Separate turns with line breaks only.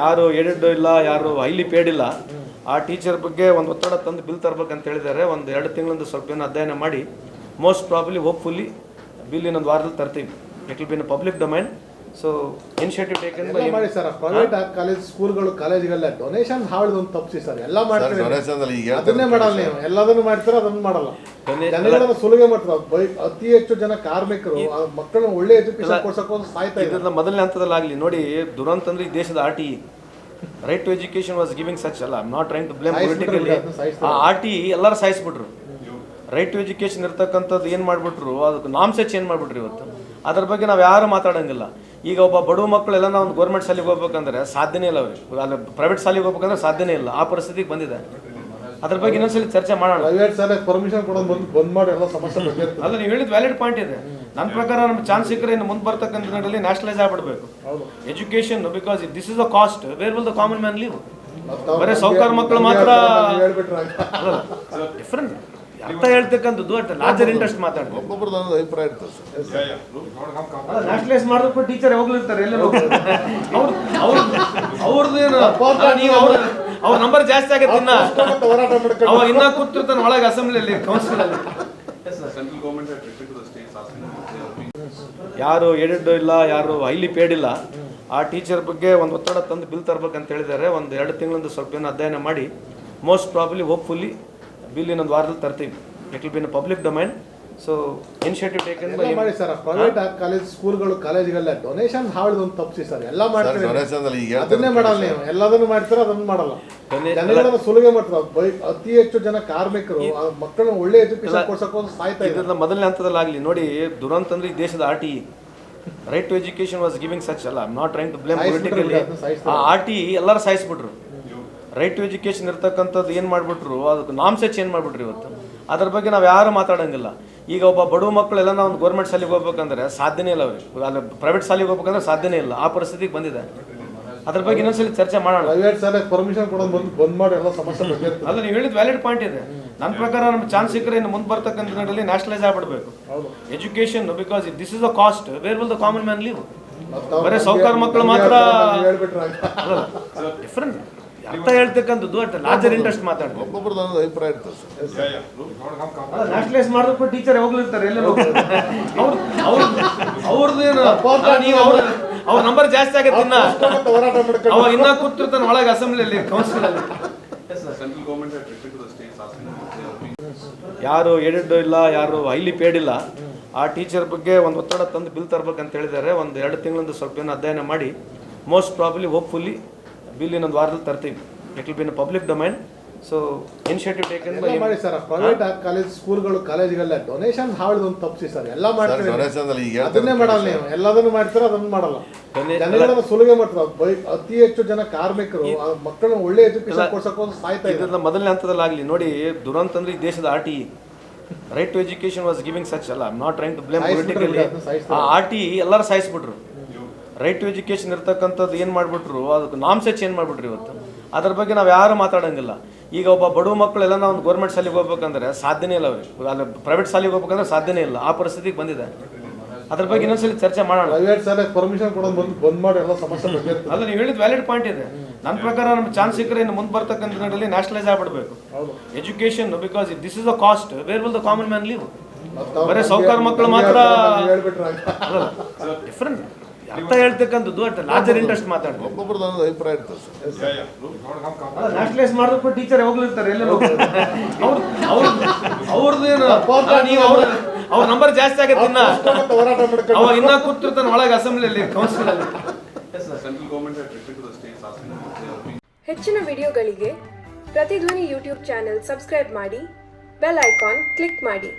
ಯಾರು ಎಡೆಡ್ ಇಲ್ಲ, ಯಾರು ಹೈಲಿ ಪೇಡ್ ಇಲ್ಲ, ಆ ಟೀಚರ್ ಬಗ್ಗೆ ಒಂದು ಒತ್ತಡ ತಂದು ಬಿಲ್ ತರಬೇಕಂತ ಹೇಳಿದ್ದಾರೆ. ಒಂದು 2 ತಿಂಗಳಿಂದ ಸ್ವಲ್ಪ ಏನೋ ಅಧ್ಯಯನ ಮಾಡಿ ಮೋಸ್ಟ್ ಪ್ರಾಬಲಿ ಹೋಪ್ಫುಲಿ ಬಿಲ್ ಇನ್ನೊಂದು ವಾರದಲ್ಲಿ ತರ್ತೀವಿ. It will be in public domain. So initiative taken by
ಮಾಡಿ ಸರ್. ಪ್ರೈವೇಟ್ ಕಾಲೇಜ್ ಸ್ಕೂಲ್ಗಳು ಕಾಲೇಜ್ಗಳೆಲ್ಲ ಡೊನೇಷನ್ ಹಾವಳಿದೊಂದು ತಪ್ಪಿಸಿ ಸರ್. ಎಲ್ಲ ಮಾಡ್ತೀವಿ, ಅದನ್ನೇ ಮಾಡಲ್ಲ. ನೀವು ಎಲ್ಲದನ್ನು ಮಾಡ್ತೀರ, ಅದನ್ನು ಮಾಡಲ್ಲ. ಜನಗಳನ್ನ ಸುಲಿಗೆ ಮಾಡ್ತಾರೆ. ಅತಿ ಹೆಚ್ಚು ಜನ ಕಾರ್ಮಿಕರು ಮಕ್ಕಳನ್ನ ಒಳ್ಳೆ ಎಜುಕೇಶನ್ ಕೊಡ್ಸಕ್ಕೆ ಸಾಯ್ತಾ ಇದ್ದಾರೆ.
ಮೊದಲನೇ ಹಂತದಲ್ಲಾಗಲಿ ನೋಡಿ, ದುರಂತ ಅಂದ್ರೆ ಈ ದೇಶದ RTE right to education was giving such. ಅಲ್ಲ, I am not trying to blame politically. RTE ಎಲ್ಲರೂ ಸಾಯಿಸ್ಬಿಟ್ರು. ರೈಟ್ ಟು ಎಜುಕೇಶನ್ ಇರ್ತಕ್ಕಂಥದ್ದು ಏನು ಮಾಡಿಬಿಟ್ರು, ಅದಕ್ಕೆ ನಾಮ್ಸೇ ಚೇಂಜ್ ಮಾಡಿಬಿಟ್ರು. ಇವತ್ತು ಅದ್ರ ಬಗ್ಗೆ ನಾವು ಯಾರು ಮಾತಾಡೋಂಗಿಲ್ಲ. ಈಗ ಒಬ್ಬ ಬಡವ ಮಕ್ಕಳೆಲ್ಲ ಒಂದು ಗೌರ್ಮೆಂಟ್ ಶಾಲೆಗೆ ಹೋಗ್ಬೇಕಂದ್ರೆ ಸಾಧ್ಯನೇ ಇಲ್ಲ, ಅವ್ರಿಗೆ ಅಲ್ಲಿ ಪ್ರೈವೇಟ್ ಶಾಲೆಗೆ ಹೋಗ್ಬೇಕಂದ್ರೆ ಸಾಧ್ಯನೇ ಇಲ್ಲ. ಆ ಪರಿಸ್ಥಿತಿಗೆ ಬಂದಿದೆ. ಅದ್ರ ಬಗ್ಗೆ ಇನ್ನೊಂದ್ಸಲಿ ಚರ್ಚೆ ಮಾಡೋಣ.
ಪ್ರೈವೇಟ್ ಶಾಲೆ ಪರ್ಮಿಷನ್ ಕೊಡೋದು ಬಂದ್ ಮಾಡಿ ಎಲ್ಲ ಸಮಸ್ಯೆ ಬಗ್ಗೆ
ಅಲ್ಲ, ನೀವು ಹೇಳಿದ ವ್ಯಾಲಿಡ್ ಪಾಯಿಂಟ್ ಇದೆ. ನನ್ನ ಪ್ರಕಾರ ನಮ್ಮ ಚಾನ್ಸ್ ಸಿಕ್ಕರೆ ಇನ್ನು ಮುಂದೆ ಬರ್ತಕ್ಕಂಥ ದಿನಗಳಲ್ಲಿ ನ್ಯಾಷನಲೈಸ್ ಆಗ್ಬಿಡ್ಬೇಕು education. Because if this is a cost, where will the common man live? ಬರೀ ಸಾಹುಕಾರ ಮಕ್ಕಳು ಮಾತ್ರ ಡಿಫ್ರೆಂಟ್ ಅರ್ಥ ಹೇಳ್ತಕ್ಕಂಥದ್ದು. ಅಟ್ ಲಾರ್ಜರ್ ಇಂಟ್ರೆಸ್ಟ್ ಮಾತಾಡ್ತಾರೆ.
ಒಬ್ಬೊಬ್ರದ್ದು ಅಭಿಪ್ರಾಯ ಇರ್ತದೆ ಸರ್.
ನ್ಯಾಷನಲೈಸ್ ಮಾಡಿದ್ರು ಟೀಚರ್ ಹೋಗ್ಲಿರ್ತಾರೆ ಎಲ್ಲ. ಅವ್ರದ್ದು ಏನು, ನೀವು ಅವ್ರ ನಂಬರ್ ಜಾಸ್ತಿ ಆಗತ್ತೆ. ಅವ ಇನ್ನ ಕೂತಿರ್ತಾನೆ ಒಳಗೆ ಅಸೆಂಬ್ಲಿಯಲ್ಲಿ, ಕೌನ್ಸಿಲ್ ಅಲ್ಲಿ. ಯಾರು ಎಡೆಡ್ ಇಲ್ಲ, ಯಾರು ಹೈಲಿ ಪೇಡ್ ಇಲ್ಲ, ಆ ಟೀಚರ್ ಬಗ್ಗೆ ಒಂದು ಒತ್ತಡ ತಂದು ಬಿಲ್ ತರಬೇಕಂತ ಹೇಳಿದ್ದಾರೆ. ಒಂದು 2 ತಿಂಗಳಿಂದ ಸ್ವಲ್ಪ ಏನೋ ಅಧ್ಯಯನ ಮಾಡಿ ಮೋಸ್ಟ್ ಪ್ರಾಬಲಿ ಹೋಪ್ಫುಲಿ ಬಿಲ್ ಇನ್ನೊಂದು ವಾರದಲ್ಲಿ ತರ್ತೀವಿ. It will be in public domain. So initiative taken by
ಮಾಡಿ ಸರ್. ಪ್ರೈವೇಟ್ ಕಾಲೇಜ್ ಸ್ಕೂಲ್ಗಳು ಕಾಲೇಜ್ಗಳೆಲ್ಲ ಡೊನೇಷನ್ ಹಾವಳಿದೊಂದು ತಪ್ಪಿಸಿ ಸರ್. ಎಲ್ಲ ಮಾಡ್ತೀವಿ, ಅದನ್ನೇ ಮಾಡಲ್ಲ. ನೀವು ಎಲ್ಲದನ್ನು ಮಾಡ್ತೀರ, ಅದನ್ನು ಮಾಡಲ್ಲ. ಜನಗಳನ್ನ ಸುಲಿಗೆ ಮಾಡ್ತಾರೆ. ಅತಿ ಹೆಚ್ಚು ಜನ ಕಾರ್ಮಿಕರು ಮಕ್ಕಳನ್ನ ಒಳ್ಳೆ ಎಜುಕೇಶನ್ ಕೊಡ್ಸಕ್ಕೆ ಸಾಯ್ತಾ ಇದ್ದಾರೆ.
ಮೊದಲನೇ ಹಂತದಲ್ಲಾಗಲಿ ನೋಡಿ, ದುರಂತ ಅಂದ್ರೆ ಈ ದೇಶದ RTE right to education was giving such. ಅಲ್ಲ, I am not trying to blame politically. RTE ಎಲ್ಲರೂ ಸಾಯಿಸ್ಬಿಟ್ರು. ರೈಟ್ ಟು ಎಜುಕೇಶನ್ ಇರ್ತಕ್ಕಂಥದ್ದು ಏನು ಮಾಡಿಬಿಟ್ರು, ಅದಕ್ಕೆ ನಾಮ್ಸೇ ಚೇಂಜ್ ಮಾಡಿಬಿಟ್ರು. ಇವತ್ತು ಅದ್ರ ಬಗ್ಗೆ ನಾವು ಯಾರು ಮಾತಾಡೋಂಗಿಲ್ಲ. ಈಗ ಒಬ್ಬ ಬಡವ ಮಕ್ಕಳೆಲ್ಲ ಒಂದು ಗೌರ್ಮೆಂಟ್ ಶಾಲೆಗೆ ಹೋಗ್ಬೇಕಂದ್ರೆ ಸಾಧ್ಯನೇ ಇಲ್ಲ, ಅವ್ರಿಗೆ ಅಲ್ಲಿ ಪ್ರೈವೇಟ್ ಶಾಲೆಗೆ ಹೋಗ್ಬೇಕಂದ್ರೆ ಸಾಧ್ಯನೇ ಇಲ್ಲ. ಆ ಪರಿಸ್ಥಿತಿಗೆ ಬಂದಿದೆ. ಅದ್ರ ಬಗ್ಗೆ ಇನ್ನೊಂದ್ಸಲಿ ಚರ್ಚೆ ಮಾಡೋಣ.
ಪ್ರೈವೇಟ್ ಶಾಲೆ ಪರ್ಮಿಷನ್ ಕೊಡೋದು ಬಂದ್ ಮಾಡಿ ಎಲ್ಲ ಸಮಸ್ಯೆ ಬಗ್ಗೆ
ಅಲ್ಲ, ನೀವು ಹೇಳಿದ ವ್ಯಾಲಿಡ್ ಪಾಯಿಂಟ್ ಇದೆ. ನನ್ನ ಪ್ರಕಾರ ನಮ್ಮ ಚಾನ್ಸ್ ಸಿಕ್ಕರೆ ಇನ್ನು ಮುಂದೆ ಬರ್ತಕ್ಕಂಥ ದಿನಗಳಲ್ಲಿ ನ್ಯಾಷನಲೈಸ್ ಆಗ್ಬಿಡ್ಬೇಕು education. Because if this is a cost, where will the common man live? ಬರೀ ಸಾಹುಕಾರ ಮಕ್ಕಳು ಮಾತ್ರ ಡಿಫ್ರೆಂಟ್ ಅರ್ಥ ಹೇಳ್ತಕ್ಕಂಥದ್ದು. ಅಟ್ ಲಾರ್ಜರ್ ಇಂಟ್ರೆಸ್ಟ್ ಮಾತಾಡ್ತಾರೆ.
ಒಬ್ಬೊಬ್ರದ್ದು ಅಭಿಪ್ರಾಯ ಇರ್ತದೆ ಸರ್.
ನ್ಯಾಷನಲೈಸ್ ಮಾಡಿದ್ರು ಟೀಚರ್ ಹೋಗ್ಲಿರ್ತಾರೆ ಎಲ್ಲ. ಅವ್ರದ್ದು ಏನು, ನೀವು ಅವ್ರ ನಂಬರ್ ಜಾಸ್ತಿ ಆಗತ್ತೆ. ಅವ ಇನ್ನ ಕೂತಿರ್ತಾನೆ ಒಳಗೆ ಅಸೆಂಬ್ಲಿಯಲ್ಲಿ, ಕೌನ್ಸಿಲ್ ಅಲ್ಲಿ. ಯಾರು ಎಡೆಡ್ ಇಲ್ಲ, ಯಾರು ಹೈಲಿ ಪೇಡ್ ಇಲ್ಲ, ಆ ಟೀಚರ್ ಬಗ್ಗೆ ಒಂದು ಒತ್ತಡ ತಂದು ಬಿಲ್ ತರಬೇಕಂತ ಹೇಳಿದ್ದಾರೆ. ಒಂದು 2 ತಿಂಗಳಿಂದ ಸ್ವಲ್ಪ ಏನೋ ಅಧ್ಯಯನ ಮಾಡಿ ಮೋಸ್ಟ್ ಪ್ರಾಬಲಿ ಹೋಪ್ಫುಲಿ ಬಿಲ್ ಇನ್ನೊಂದು ವಾರದಲ್ಲಿ ತರ್ತೀವಿ. It will be in public domain. So initiative taken by
ಮಾಡಿ ಸರ್. ಪ್ರೈವೇಟ್ ಕಾಲೇಜ್ ಸ್ಕೂಲ್ಗಳು ಕಾಲೇಜ್ಗಳೆಲ್ಲ ಡೊನೇಷನ್ ಹಾವಳಿದೊಂದು ತಪ್ಪಿಸಿ ಸರ್. ಎಲ್ಲ ಮಾಡ್ತೀವಿ, ಅದನ್ನೇ ಮಾಡಲ್ಲ. ನೀವು ಎಲ್ಲದನ್ನು ಮಾಡ್ತೀರ, ಅದನ್ನು ಮಾಡಲ್ಲ. ಜನಗಳನ್ನ ಸುಲಿಗೆ ಮಾಡ್ತಾರೆ. ಅತಿ ಹೆಚ್ಚು ಜನ ಕಾರ್ಮಿಕರು ಮಕ್ಕಳನ್ನ ಒಳ್ಳೆ ಎಜುಕೇಶನ್ ಕೊಡ್ಸಕ್ಕೆ ಸಾಯ್ತಾ ಇದ್ದಾರೆ.
ಮೊದಲನೇ ಹಂತದಲ್ಲಾಗಲಿ ನೋಡಿ, ದುರಂತ ಅಂದ್ರೆ ಈ ದೇಶದ RTE right to education was giving such. ಅಲ್ಲ, I am not trying to blame politically. RTE ಎಲ್ಲರೂ ಸಾಯಿಸ್ಬಿಟ್ರು. ರೈಟ್ ಟು ಎಜುಕೇಶನ್ ಇರ್ತಕ್ಕಂಥದ್ದು ಏನು ಮಾಡಿಬಿಟ್ರು, ಅದಕ್ಕೆ ನಾಮ್ಸೇ ಚೇಂಜ್ ಮಾಡಿಬಿಟ್ರು. ಇವತ್ತು ಅದ್ರ ಬಗ್ಗೆ ನಾವು ಯಾರು ಮಾತಾಡೋಂಗಿಲ್ಲ. ಈಗ ಒಬ್ಬ ಬಡವ ಮಕ್ಕಳೆಲ್ಲ ಒಂದು ಗೌರ್ಮೆಂಟ್ ಶಾಲೆಗೆ ಹೋಗ್ಬೇಕಂದ್ರೆ ಸಾಧ್ಯನೇ ಇಲ್ಲ, ಅವ್ರಿಗೆ ಅಲ್ಲಿ ಪ್ರೈವೇಟ್ ಶಾಲೆಗೆ ಹೋಗ್ಬೇಕಂದ್ರೆ ಸಾಧ್ಯನೇ ಇಲ್ಲ. ಆ ಪರಿಸ್ಥಿತಿಗೆ ಬಂದಿದೆ. ಅದ್ರ ಬಗ್ಗೆ ಇನ್ನೊಂದ್ಸಲಿ ಚರ್ಚೆ ಮಾಡೋಣ.
ಪ್ರೈವೇಟ್ ಶಾಲೆ ಪರ್ಮಿಷನ್ ಕೊಡೋದು ಬಂದ್ ಮಾಡಿ ಎಲ್ಲ ಸಮಸ್ಯೆ ಬಗ್ಗೆ
ಅಲ್ಲ, ನೀವು ಹೇಳಿದ ವ್ಯಾಲಿಡ್ ಪಾಯಿಂಟ್ ಇದೆ. ನನ್ನ ಪ್ರಕಾರ ನಮ್ಮ ಚಾನ್ಸ್ ಸಿಕ್ಕರೆ ಇನ್ನು ಮುಂದೆ ಬರ್ತಕ್ಕಂಥ ದಿನಗಳಲ್ಲಿ ನ್ಯಾಷನಲೈಸ್ ಆಗ್ಬಿಡ್ಬೇಕು education. Because if this is a cost, where will the common man live? ಬರೀ ಸಾಹುಕಾರ ಮಕ್ಕಳು ಮಾತ್ರ ಡಿಫ್ರೆಂಟ್ ಅರ್ಥ ಹೇಳ್ತಕ್ಕಂಥದ್ದು. ಅಟ್ ಲಾರ್ಜರ್ ಇಂಟ್ರೆಸ್ಟ್ ಮಾತಾಡ್ತಾರೆ.
ಒಬ್ಬೊಬ್ರದ್ದು ಅಭಿಪ್ರಾಯ ಇರ್ತದೆ ಸರ್.
ನ್ಯಾಷನಲೈಸ್ ಮಾಡಿದ್ರು ಟೀಚರ್ ಹೋಗ್ಲಿರ್ತಾರೆ ಎಲ್ಲ. ಅವ್ರದ್ದು ಏನು, ನೀವು ಅವ್ರ ನಂಬರ್ ಜಾಸ್ತಿ ಆಗತ್ತೆ. ಅವ ಇನ್ನ ಕೂತಿರ್ತಾನೆ ಒಳಗೆ ಅಸೆಂಬ್ಲಿಯಲ್ಲಿ, ಕೌನ್ಸಿಲ್ ಅಲ್ಲಿ.
ಹೆಚ್ಚಿನ ವಿಡಿಯೋಗಳಿಗೆ ಪ್ರತಿಧ್ವನಿ ಯೂಟ್ಯೂಬ್ ಚಾನೆಲ್ ಸಬ್ಸ್ಕ್ರೈಬ್ ಮಾಡಿ, ಬೆಲ್ ಐಕಾನ್ ಕ್ಲಿಕ್ ಮಾಡಿ.